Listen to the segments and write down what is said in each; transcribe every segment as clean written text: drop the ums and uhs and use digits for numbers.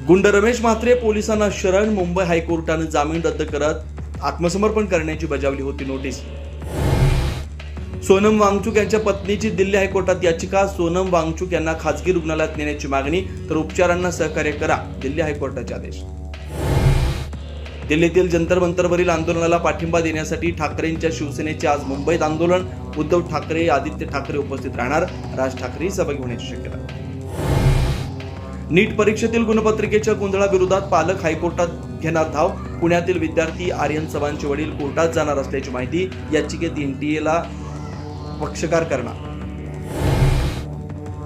गुंड रमेश म्हात्रे पोलिसांना शरण. मुंबई हायकोर्टाने जामीन रद्द करत आत्मसमर्पण करण्याची बजावली होती नोटीस. सोनम वांगचुक यांच्या पत्नीची दिल्ली हायकोर्टात याचिका. सोनम वांगचुक यांना खासगी रुग्णालयात नेण्याची मागणी, तर उपचारांना सहकार्य करा, दिल्ली हायकोर्टाचे आदेश. दिल्लीतील जंतर मंतरवरील आंदोलनाला पाठिंबा देण्यासाठी ठाकरेंच्या शिवसेनेचे आज मुंबईत आंदोलन. उद्धव ठाकरे, आदित्य ठाकरे उपस्थित राहणार. राज ठाकरे सहभागी होण्याची शक्यता. नीट परीक्षेतील गुणपत्रिकेच्या गोंधळाविरोधात पालक हायकोर्टात घेणार धाव. पुण्यातील विद्यार्थी आर्यन चव्हाणचे वडील कोर्टात जाणार असल्याची माहिती. याचिकेत एनटीएला पक्षकार करणार.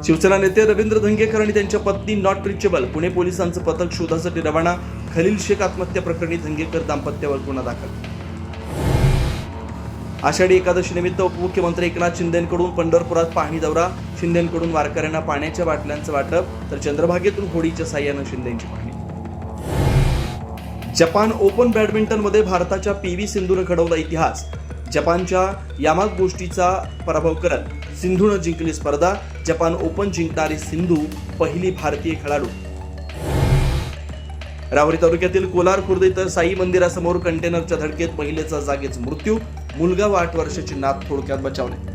शिवसेना नेते रवींद्र धंगेकर आणि त्यांच्या पत्नी नॉट रिचेबल. पुणे पोलिसांचं पथक शोधासाठी रवाना. खलील शेख आत्महत्या प्रकरणी धंगेकर दाम्पत्यावर गुन्हा दाखल. आषाढी एकादशी निमित्त उपमुख्यमंत्री एकनाथ शिंदेंकडून पंढरपुरात पाहणी दौरा. शिंदेंकडून वारकऱ्यांना पाण्याच्या बाटल्यांचं वाटप, तर चंद्रभागेतून होडीच्या साह्यानं शिंदेंची पाहणी. जपान ओपन बॅडमिंटनमध्ये भारताच्या पी.व्ही. सिंधूनं घडवला इतिहास. जपानच्या यामागुचीचा पराभव करत सिंधूनं जिंकली स्पर्धा. जपान ओपन जिंकणारी सिंधू पहिली भारतीय खेळाडू. राहुरी तालुक्यातील कोलार खुर्द इथं साई मंदिरासमोर कंटेनरच्या धडकेत महिलेचा जागीच मृत्यू. मुलगा व 8 वर्षाची नात थोडक्यात बचावले.